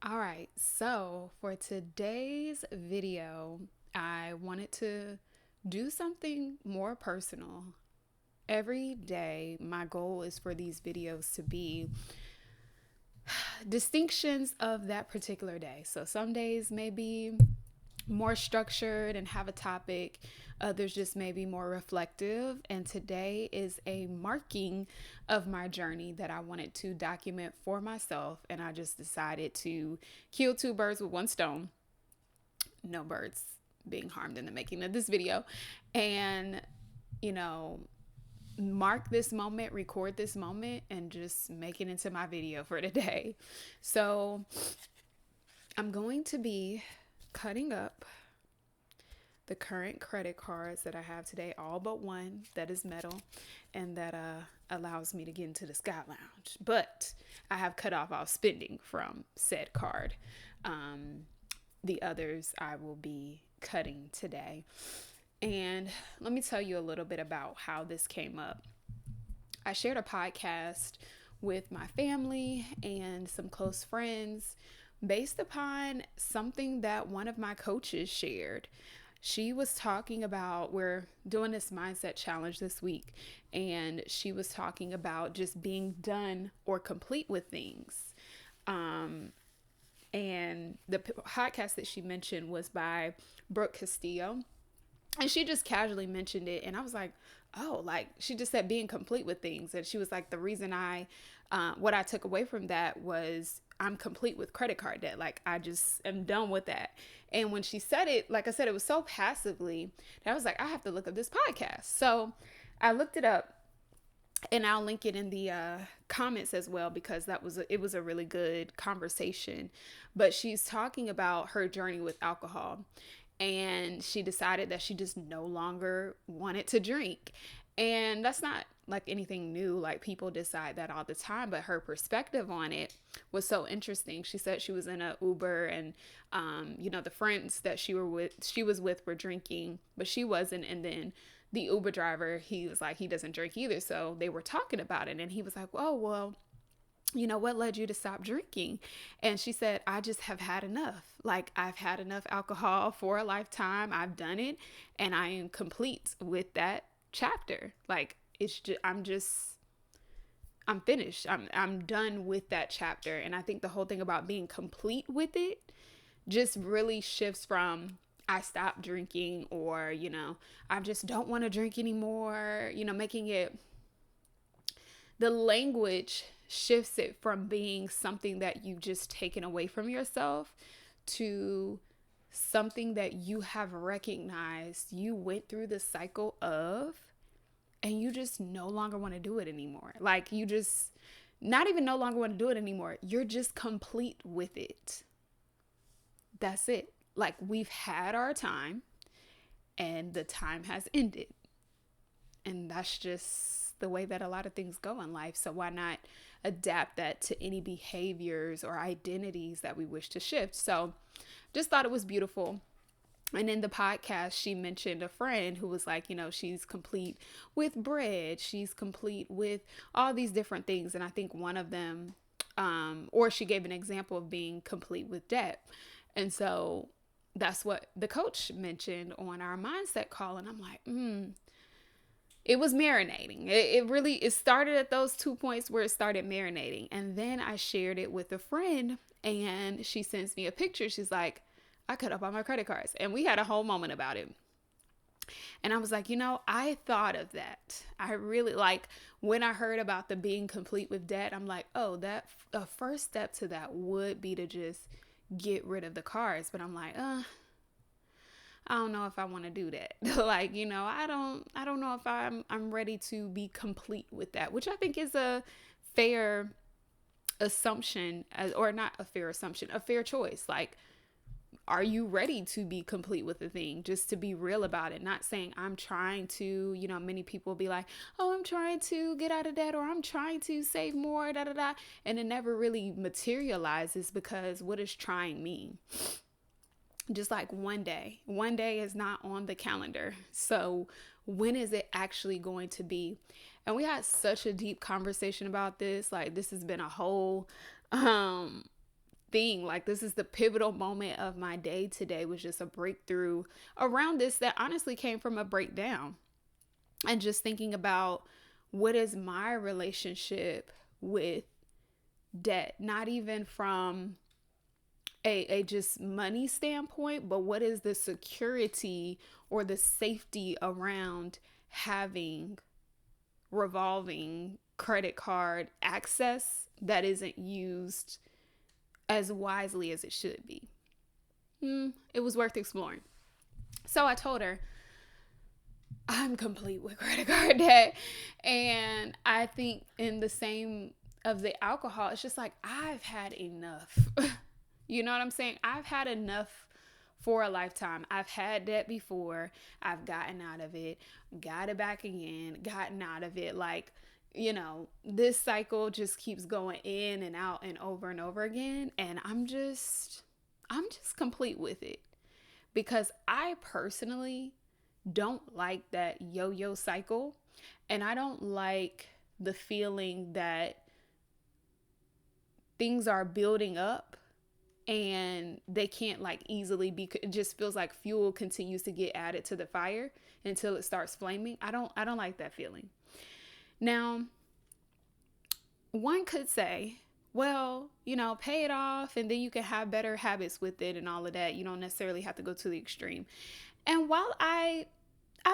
All right, so for today's video, I wanted to do something more personal. Every day, my goal is for these videos to be distinctions of that particular day. So some days may be more structured and have a topic, others just may be more reflective. And today is a marking of my journey that I wanted to document for myself. And I just decided to kill two birds with one stone. No birds being harmed in the making of this video. And, you know, mark this moment, record this moment, and just make it into my video for today. So I'm going to be cutting up the current credit cards that I have today, all but one that is metal and that allows me to get into the Sky Lounge. But I have cut off all spending from said card. The others I will be cutting today. And let me tell you a little bit about how this came up. I shared a podcast with my family and some close friends based upon something that one of my coaches shared. She was talking about, we're doing this mindset challenge this week, and she was talking about just being done or complete with things. And the podcast that she mentioned was by Brooke Castillo. And she just casually mentioned it. And I was like, oh, like she just said being complete with things. And she was like, the reason what I took away from that was I'm complete with credit card debt. Like I just am done with that. And when she said it, like I said, it was so passively that I was like, I have to look up this podcast. So I looked it up, and I'll link it in the comments as well, because it was a really good conversation. But she's talking about her journey with alcohol, and she decided that she just no longer wanted to drink. And that's not like anything new. Like people decide that all the time, but her perspective on it was so interesting. She said she was in a Uber, and the friends that she was with were drinking, but she wasn't. And then the Uber driver, he was like, he doesn't drink either. So they were talking about it, and he was like, oh, well, what led you to stop drinking? And she said, I just have had enough. Like I've had enough alcohol for a lifetime. I've done it, and I am complete with that chapter. Like it's just, I'm finished. I'm done with that chapter. And I think the whole thing about being complete with it just really shifts from I stopped drinking, or, I just don't want to drink anymore, making it, the language shifts it from being something that you've just taken away from yourself to something that you have recognized you went through the cycle of, and you just no longer want to do it anymore. Like you just not even no longer want to do it anymore. You're just complete with it. That's it. Like we've had our time, and the time has ended. And that's just the way that a lot of things go in life. So why not adapt that to any behaviors or identities that we wish to shift? So just thought it was beautiful. And in the podcast, she mentioned a friend who was like, she's complete with bread. She's complete with all these different things. And I think one of them, or she gave an example of being complete with debt. And so that's what the coach mentioned on our mindset call. And I'm like, it was marinating. It started at those 2 points where it started marinating. And then I shared it with a friend, and she sends me a picture. She's like, I cut up all my credit cards. And we had a whole moment about it. And I was like, I thought of that. I really like when I heard about the being complete with debt, I'm like, oh, that a first step to that would be to just get rid of the cards. But I'm like, I don't know if I want to do that. Like, I don't know if I'm ready to be complete with that, which I think is a fair assumption, or not a fair assumption, a fair choice. Like, are you ready to be complete with the thing? Just to be real about it. Not saying I'm trying to, many people be like, oh, I'm trying to get out of debt, or I'm trying to save more, da da da. And it never really materializes, because what does trying mean? Just like one day is not on the calendar. So when is it actually going to be? And we had such a deep conversation about this. Like this has been a whole thing. Like, this is the pivotal moment of my day today, was just a breakthrough around this that honestly came from a breakdown. And just thinking about, what is my relationship with debt? Not even from a just money standpoint, but what is the security or the safety around having revolving credit card access that isn't used as wisely as it should be? It was worth exploring. So I told her, I'm complete with credit card debt. And I think in the same of the alcohol, it's just like, I've had enough. You know what I'm saying? I've had enough for a lifetime. I've had debt before. I've gotten out of it, got it back again, gotten out of it. Like, this cycle just keeps going in and out and over again. And I'm just complete with it, because I personally don't like that yo-yo cycle. And I don't like the feeling that things are building up and they can't like easily be, it just feels like fuel continues to get added to the fire until it starts flaming. I don't like that feeling. Now, one could say, well, pay it off and then you can have better habits with it and all of that. You don't necessarily have to go to the extreme. And while I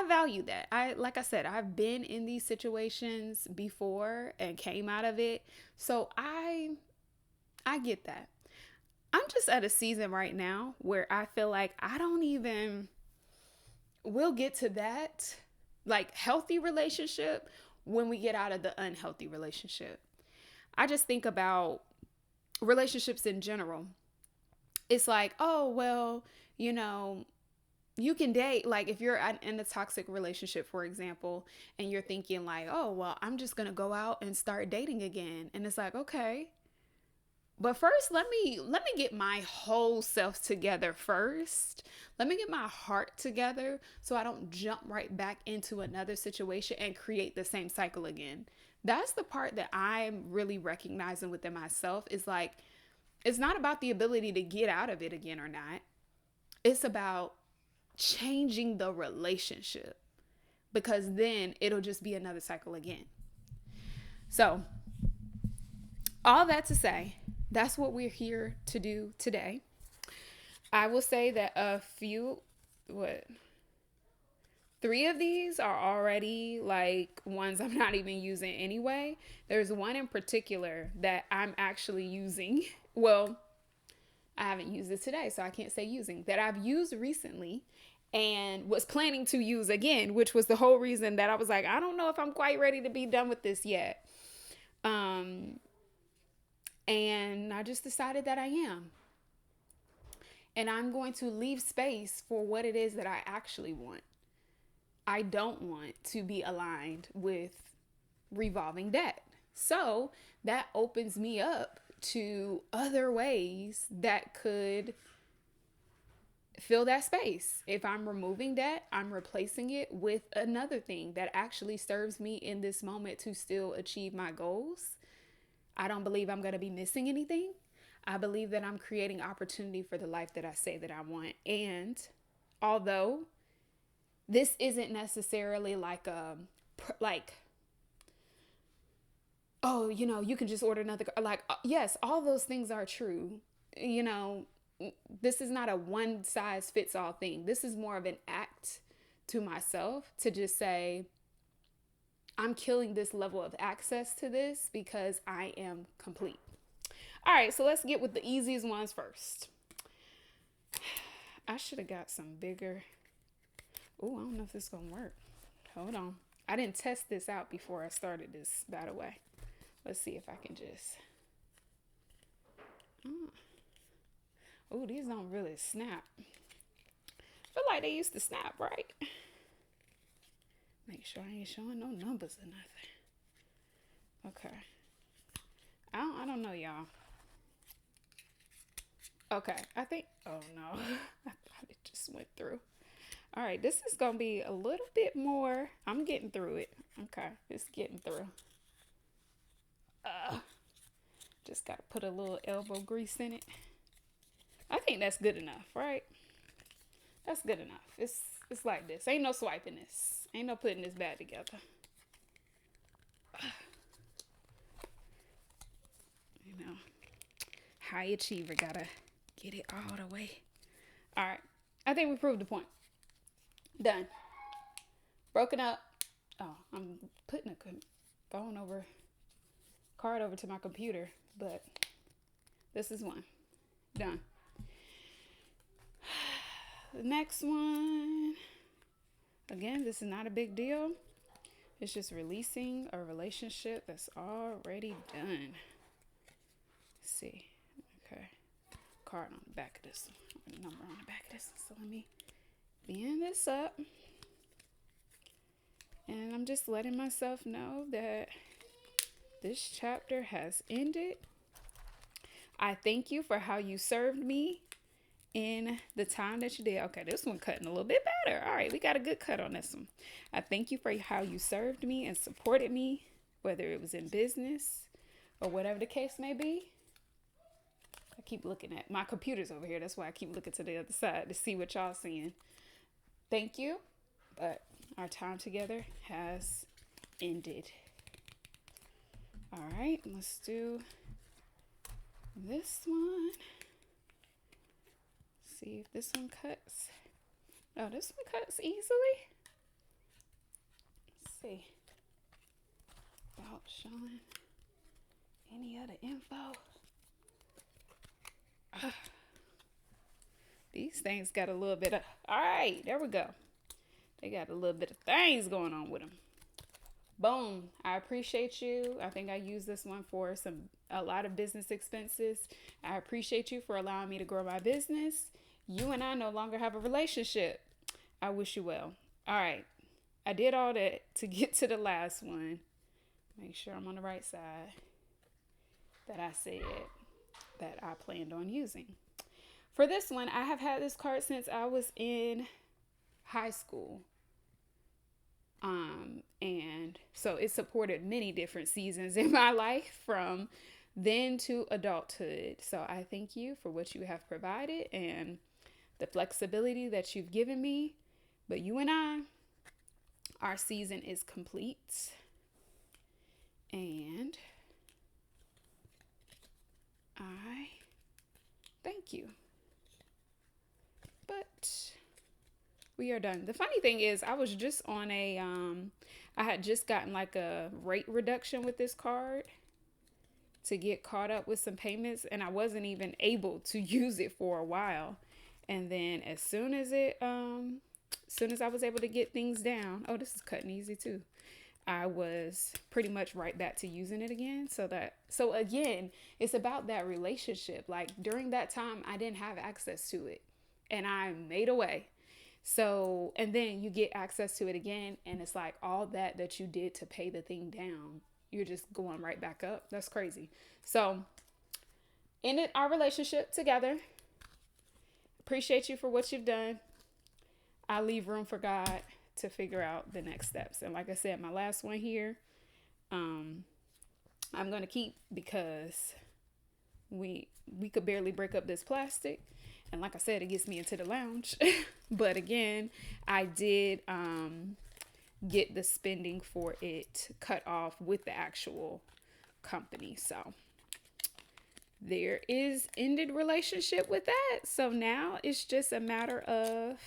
value that, like I said, I've been in these situations before and came out of it. So I get that. I'm just at a season right now where I feel like we'll get to that like healthy relationship when we get out of the unhealthy relationship. I just think about relationships in general. It's like, oh, well, you can date, like if you're in a toxic relationship, for example, and you're thinking like, oh, well, I'm just going to go out and start dating again. And it's like, okay, but first, let me get my whole self together first. Let me get my heart together so I don't jump right back into another situation and create the same cycle again. That's the part that I'm really recognizing within myself, is like, it's not about the ability to get out of it again or not. It's about changing the relationship, because then it'll just be another cycle again. So, all that to say, that's what we're here to do today. I will say that three of these are already like ones I'm not even using anyway. There's one in particular that I'm actually using. Well, I haven't used it today, so I can't say using, that I've used recently and was planning to use again, which was the whole reason that I was like, I don't know if I'm quite ready to be done with this yet. And I just decided that I am. And I'm going to leave space for what it is that I actually want. I don't want to be aligned with revolving debt. So that opens me up to other ways that could fill that space. If I'm removing that, I'm replacing it with another thing that actually serves me in this moment to still achieve my goals. I don't believe I'm going to be missing anything. I believe that I'm creating opportunity for the life that I say that I want. And although this isn't necessarily like oh, you can just order another, like, yes, all those things are true. This is not a one size fits all thing. This is more of an act to myself to just say, I'm killing this level of access to this because I am complete. All right, so let's get with the easiest ones first. I should have got some bigger. Oh, I don't know if this is going to work. Hold on. I didn't test this out before I started this, by the way. Let's see if I can just. Oh, these don't really snap. I feel like they used to snap, right? Make sure I ain't showing no numbers or nothing. Okay. I don't know, y'all. Okay, I think, oh no, I thought it just went through. All right, this is going to be a little bit more. I'm getting through it. Okay, it's getting through. Just got to put a little elbow grease in it. I think that's good enough, right? That's good enough. It's like this. Ain't no swiping this. Ain't no putting this back together. You know, high achiever gotta get it all the way. All right. I think we proved the point. Done. Broken up. Oh, I'm putting a phone over, card over to my computer, but this is one. Done. The next one, again, this is not a big deal. It's just releasing a relationship that's already done. Let's see. Okay. Card on the back of this one. Number on the back of this. So let me bend this up. And I'm just letting myself know that this chapter has ended. I thank you for how you served me in the time that you did. Okay, this one cutting a little bit better. All right, we got a good cut on this one. I thank you for how you served me and supported me, whether it was in business or whatever the case may be. I keep looking at my computer's over here. That's why I keep looking to the other side to see what y'all seeing. Thank you, but our time together has ended. All right, let's do this one. See if this one cuts. Oh, this one cuts easily. Let's see. Without showing any other info. These things got a little bit of, all right, there we go. They got a little bit of things going on with them. Boom. I appreciate you. I think I used this one for a lot of business expenses. I appreciate you for allowing me to grow my business. You and I no longer have a relationship. I wish you well. All right. I did all that to get to the last one. Make sure I'm on the right side that I said that I planned on using. For this one, I have had this card since I was in high school. And so it supported many different seasons in my life from then to adulthood. So I thank you for what you have provided and the flexibility that you've given me. But you and I, our season is complete. And I thank you. But we are done. The funny thing is, I was just on I had just gotten like a rate reduction with this card to get caught up with some payments, and I wasn't even able to use it for a while. And then as soon as I was able to get things down, oh, this is cutting easy too. I was pretty much right back to using it again. So again, it's about that relationship. Like during that time, I didn't have access to it, and I made a way. So, and then you get access to it again, and it's like all that you did to pay the thing down, you're just going right back up. That's crazy. So, ended our relationship together. Appreciate you for what you've done. I leave room for God to figure out the next steps. And like I said, my last one here, I'm going to keep because we could barely break up this plastic. And like I said, it gets me into the lounge. But again, I did get the spending for it cut off with the actual company. So there is ended relationship with that. So now it's just a matter of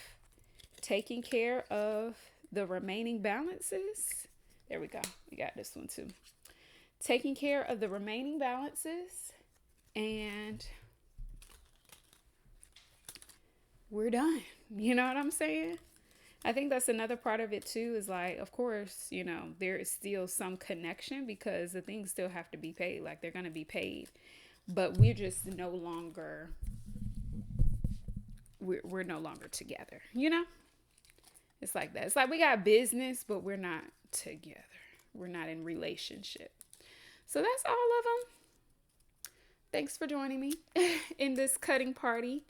taking care of the remaining balances. There we go. We got this one too. Taking care of the remaining balances, and we're done. You know what I'm saying? I think that's another part of it too, is like, of course, you know, there is still some connection because the things still have to be paid. Like they're going to be paid, but we're just no longer, we're no longer together, you know? It's like that. It's like we got business, but we're not together. We're not in relationship. So that's all of them. Thanks for joining me in this cutting party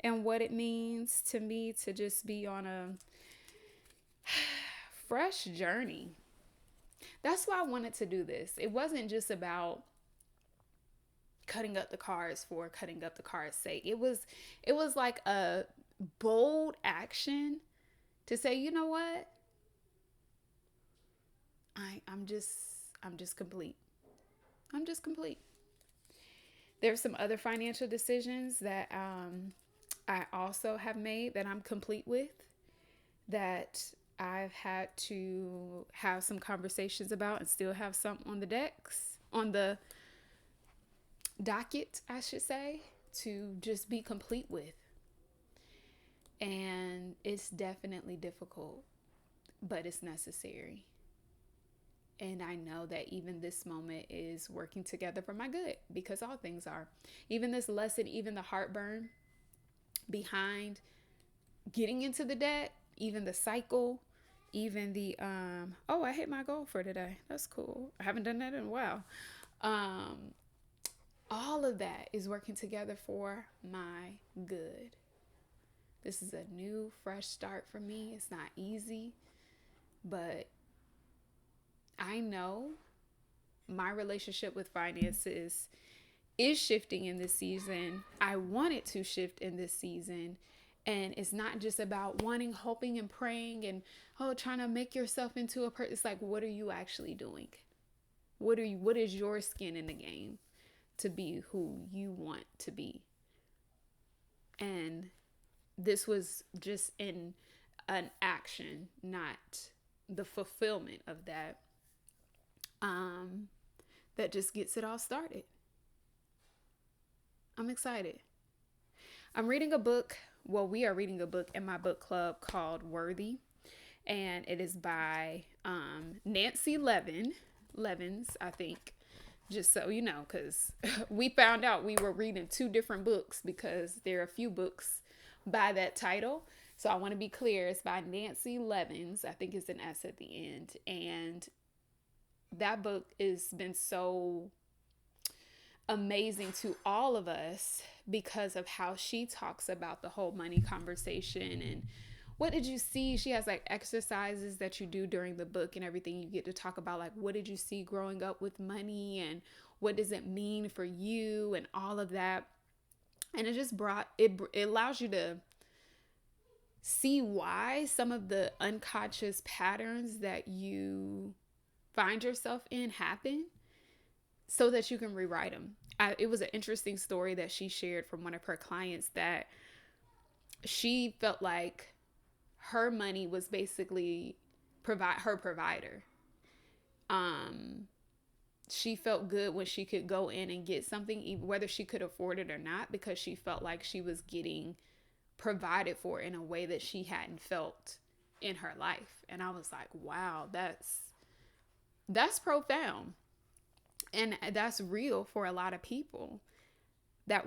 and what it means to me to just be on a fresh journey. That's why I wanted to do this. It wasn't just about cutting up the cards for cutting up the cards' sake. It was like a bold action to say, you know what? I'm just complete. I'm just complete. There's some other financial decisions that I also have made that I'm complete with, that I've had to have some conversations about and still have some on the docket, I should say, to just be complete with. And it's definitely difficult, but it's necessary. And I know that even this moment is working together for my good, because all things are. Even this lesson, even the heartburn behind getting into the debt, even the cycle, even the oh, I hit my goal for today. That's cool. I haven't done that in a while. All of that is working together for my good. This is a new, fresh start for me. It's not easy, but I know my relationship with finances is shifting in this season. I want it to shift in this season. And it's not just about wanting, hoping, and praying and trying to make yourself into a person. It's like, what are you actually doing? What is your skin in the game to be who you want to be? And this was just in an action, not the fulfillment of that. That just gets it all started. I'm excited. I'm reading a book. Well, we are reading a book in my book club called Worthy, and it is by Nancy Levins, I think. Just so you know, because we found out we were reading two different books because there are a few books by that title. So I want to be clear. It's by Nancy Levins. I think it's an S at the end. And that book has been so amazing to all of us because of how she talks about the whole money conversation. And what did you see? She has like exercises that you do during the book and everything. You get to talk about like, what did you see growing up with money and what does it mean for you and all of that. And it just it allows you to see why some of the unconscious patterns that you find yourself in happen, so that you can rewrite them. It was an interesting story that she shared from one of her clients, that she felt like her money was basically her provider. She felt good when she could go in and get something, even whether she could afford it or not, because she felt like she was getting provided for in a way that she hadn't felt in her life. And I was like, wow, that's profound. And that's real for a lot of people, that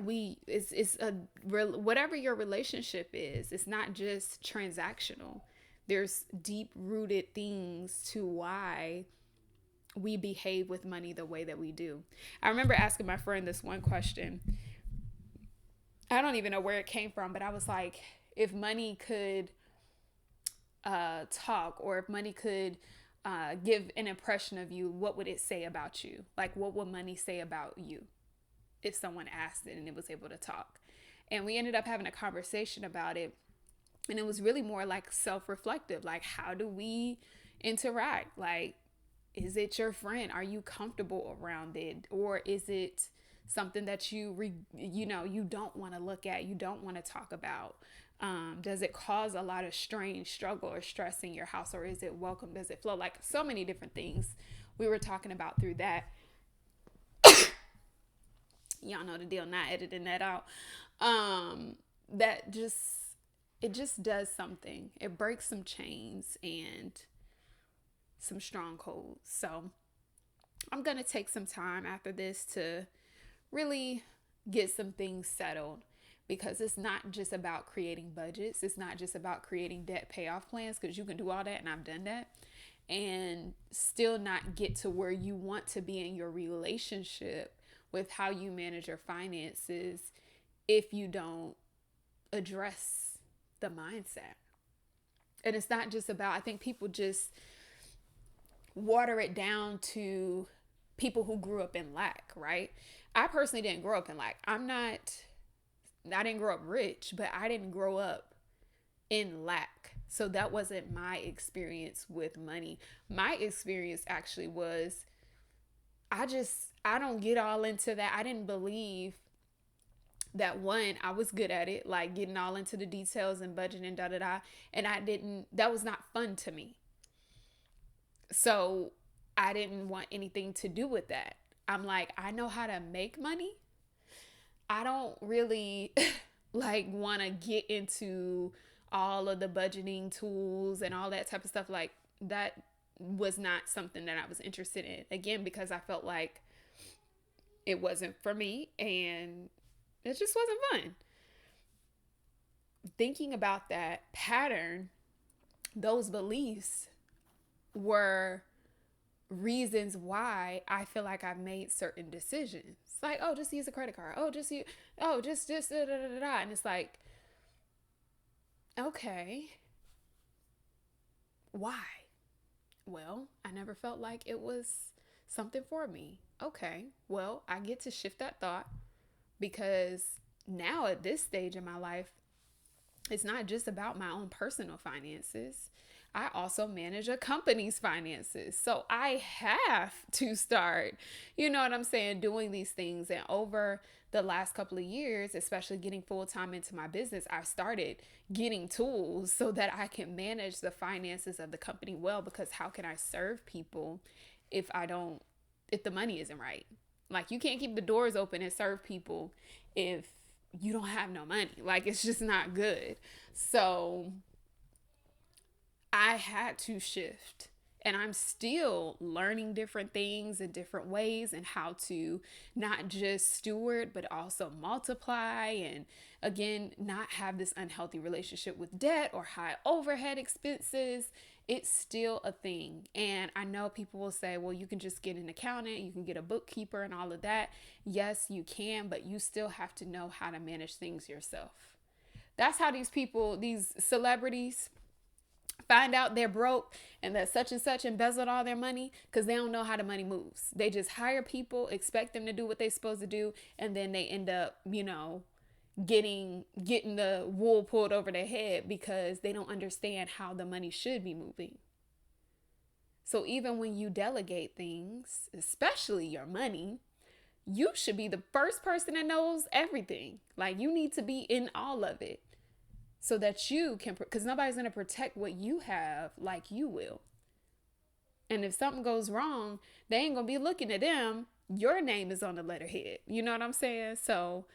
whatever your relationship is, it's not just transactional. There's deep rooted things to why we behave with money the way that we do. I remember asking my friend this one question. I don't even know where it came from, but I was like, if money could talk, or if money could give an impression of you, what would it say about you? Like, what would money say about you if someone asked it and it was able to talk? And we ended up having a conversation about it. And it was really more like self-reflective. Like, how do we interact? Like, is it your friend? Are you comfortable around it? Or is it something that you don't want to look at, you don't want to talk about? Does it cause a lot of strain, struggle, or stress in your house? Or is it welcome? Does it flow? Like, so many different things we were talking about through that. Y'all know the deal, not editing that out. It just does something. It breaks some chains and some strongholds. So I'm going to take some time after this to really get some things settled, because it's not just about creating budgets. It's not just about creating debt payoff plans, because you can do all that, and I've done that, and still not get to where you want to be in your relationship with how you manage your finances if you don't address the mindset. And it's not just about, I think people just water it down to people who grew up in lack, right? I personally didn't grow up in lack. I didn't grow up rich, but I didn't grow up in lack. So that wasn't my experience with money. My experience actually was, I don't get all into that. I didn't believe that, one, I was good at it, like getting all into the details and budgeting, da da da. And that was not fun to me. So I didn't want anything to do with that. I'm like, I know how to make money. I don't really like want to get into all of the budgeting tools and all that type of stuff. Like, that was not something that I was interested in. Again, because I felt like it wasn't for me and it just wasn't fun. Thinking about that pattern, those beliefs were reasons why I feel like I've made certain decisions. Like, oh, just use a credit card. Oh, just da, da, da, da, da. And it's like, okay, why? Well, I never felt like it was something for me. Okay, well, I get to shift that thought, because now at this stage in my life, it's not just about my own personal finances. I also manage a company's finances. So I have to start, you know what I'm saying, doing these things. And over the last couple of years, especially getting full time into my business, I've started getting tools so that I can manage the finances of the company well. Because how can I serve people if the money isn't right? Like, you can't keep the doors open and serve people if you don't have no money. Like, it's just not good. So I had to shift, and I'm still learning different things in different ways, and how to not just steward, but also multiply. And again, not have this unhealthy relationship with debt or high overhead expenses. It's still a thing. And I know people will say, well, you can just get an accountant, you can get a bookkeeper and all of that. Yes, you can, but you still have to know how to manage things yourself. That's how these celebrities find out they're broke and that such and such embezzled all their money, because they don't know how the money moves. They just hire people, expect them to do what they're supposed to do, and then they end up, getting the wool pulled over their head, because they don't understand how the money should be moving. So even when you delegate things, especially your money, you should be the first person that knows everything. Like, you need to be in all of it, so that you can, because nobody's going to protect what you have like you will. And if something goes wrong, they ain't going to be looking at them. Your name is on the letterhead. You know what I'm saying? So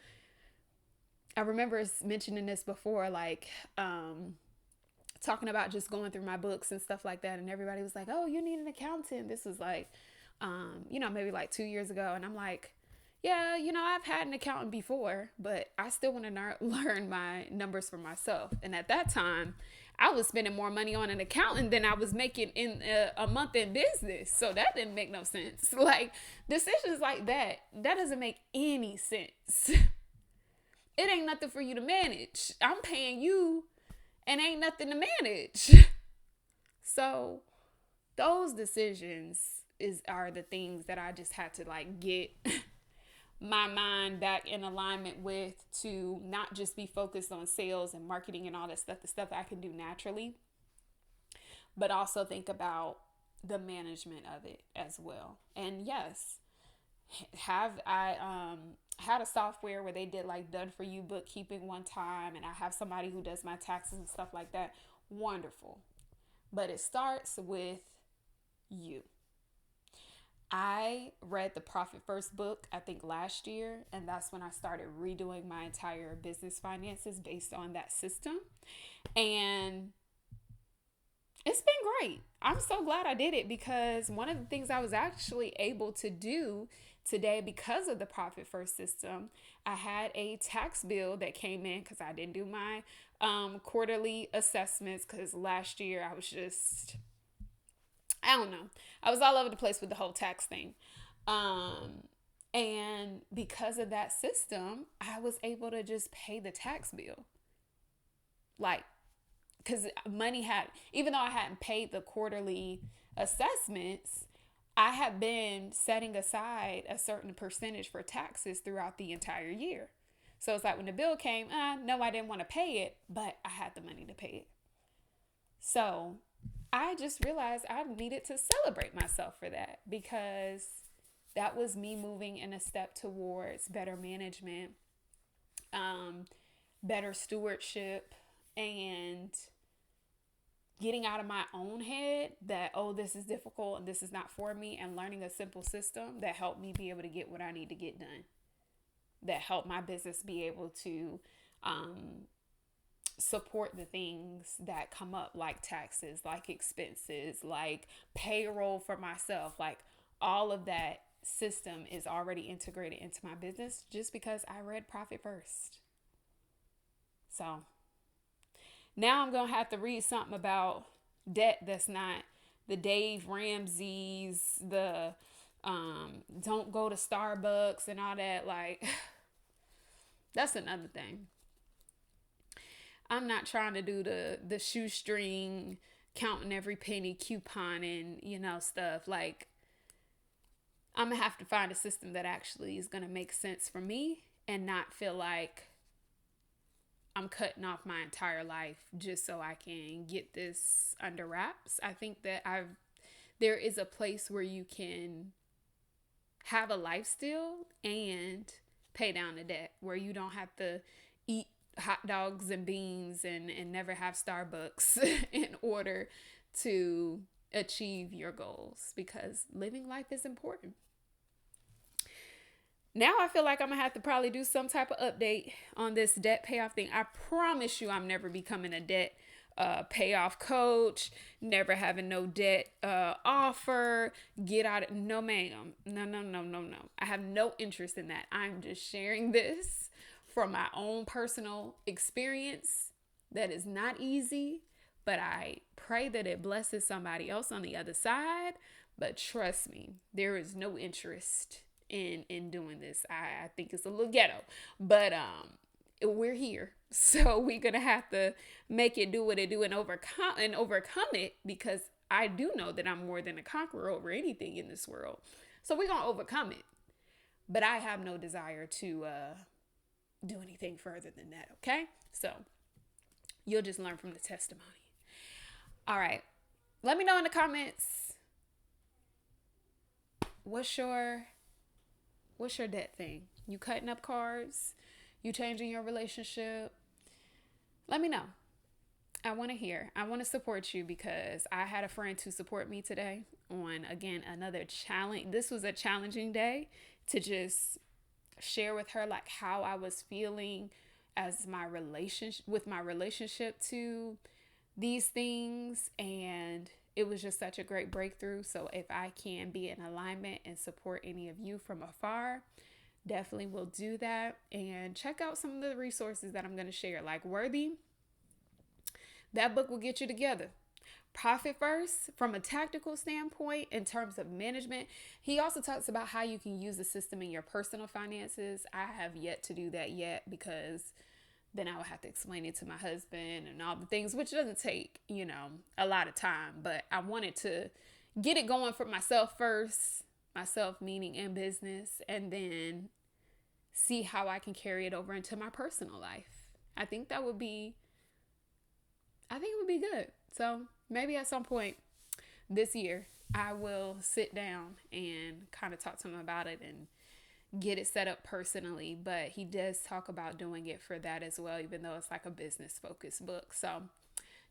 I remember mentioning this before, like, talking about just going through my books and stuff like that. And everybody was like, oh, you need an accountant. This was like, maybe like 2 years ago. And I'm like, yeah, I've had an accountant before, but I still want to learn my numbers for myself. And at that time, I was spending more money on an accountant than I was making in a month in business. So that didn't make no sense. Like, decisions like that doesn't make any sense. It ain't nothing for you to manage. I'm paying you and ain't nothing to manage. So those decisions are the things that I just had to like get my mind back in alignment with, to not just be focused on sales and marketing and all that stuff, the stuff I can do naturally, but also think about the management of it as well. And yes, I had a software where they did like done for you bookkeeping one time, and I have somebody who does my taxes and stuff like that. Wonderful. But it starts with you. I read the Profit First book, I think last year, and that's when I started redoing my entire business finances based on that system. And it's been great. I'm so glad I did it, because one of the things I was actually able to do today because of the Profit First system, I had a tax bill that came in, because I didn't do my quarterly assessments, because last year I was just, I don't know. I was all over the place with the whole tax thing. And because of that system, I was able to just pay the tax bill. Like, because even though I hadn't paid the quarterly assessments, I have been setting aside a certain percentage for taxes throughout the entire year. So it's like when the bill came, no, I didn't want to pay it, but I had the money to pay it. So I just realized I needed to celebrate myself for that, because that was me moving in a step towards better management, better stewardship, and getting out of my own head that, oh, this is difficult and this is not for me, and learning a simple system that helped me be able to get what I need to get done, that helped my business be able to support the things that come up, like taxes, like expenses, like payroll for myself. Like all of that system is already integrated into my business just because I read Profit First. So now I'm going to have to read something about debt that's not the Dave Ramsey's, the don't go to Starbucks and all that. Like, that's another thing. I'm not trying to do the shoestring, counting every penny, couponing, stuff. Like, I'm going to have to find a system that actually is going to make sense for me and not feel like I'm cutting off my entire life just so I can get this under wraps. I think that there is a place where you can have a lifestyle and pay down the debt, where you don't have to eat hot dogs and beans and never have Starbucks in order to achieve your goals, because living life is important. Now I feel like I'm gonna have to probably do some type of update on this debt payoff thing. I promise you I'm never becoming a debt payoff coach, never having no debt offer, get out. No, ma'am. No. I have no interest in that. I'm just sharing this from my own personal experience. That is not easy, but I pray that it blesses somebody else on the other side. But trust me, there is no interest in doing this. I think it's a little ghetto, but we're here, so we're gonna have to make it do what it do and overcome it, because I do know that I'm more than a conqueror over anything in this world. So we're gonna overcome it, but I have no desire to do anything further than that. Okay, so you'll just learn from the testimony. All right, let me know in the comments, what's your debt thing? You cutting up cards? You changing your relationship? Let me know. I want to hear. I want to support you, because I had a friend to support me today on, again, another challenge. This was a challenging day to just share with her like how I was feeling as my relationship to these things, and it was just such a great breakthrough. So if I can be in alignment and support any of you from afar, definitely will do that. And check out some of the resources that I'm going to share, like Worthy. That book will get you together. Profit First, from a tactical standpoint, in terms of management. He also talks about how you can use the system in your personal finances. I have yet to do that yet, because then I would have to explain it to my husband and all the things, which doesn't take, a lot of time. But I wanted to get it going for myself first, myself meaning in business, and then see how I can carry it over into my personal life. I think it would be good. So maybe at some point this year, I will sit down and kind of talk to him about it and get it set up personally. But he does talk about doing it for that as well, even though it's like a business focused book. So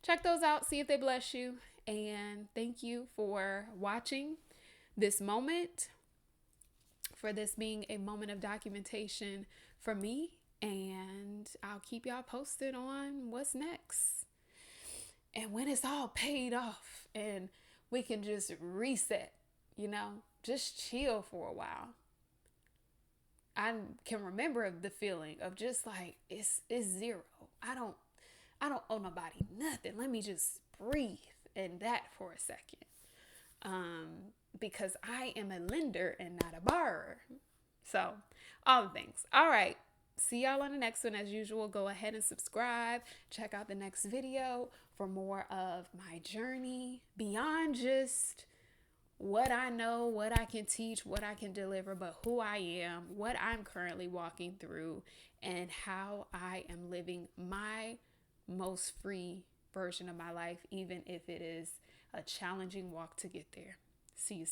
check those out, see if they bless you. And thank you for watching this moment, for this being a moment of documentation for me. And I'll keep y'all posted on what's next. And when it's all paid off and we can just reset, just chill for a while. I can remember the feeling of just like, it's zero. I don't owe nobody nothing. Let me just breathe in that for a second. Because I am a lender and not a borrower. So all the things. All right. See y'all on the next one. As usual, go ahead and subscribe. Check out the next video for more of my journey beyond just what I know, what I can teach, what I can deliver, but who I am, what I'm currently walking through, and how I am living my most free version of my life, even if it is a challenging walk to get there. See you soon.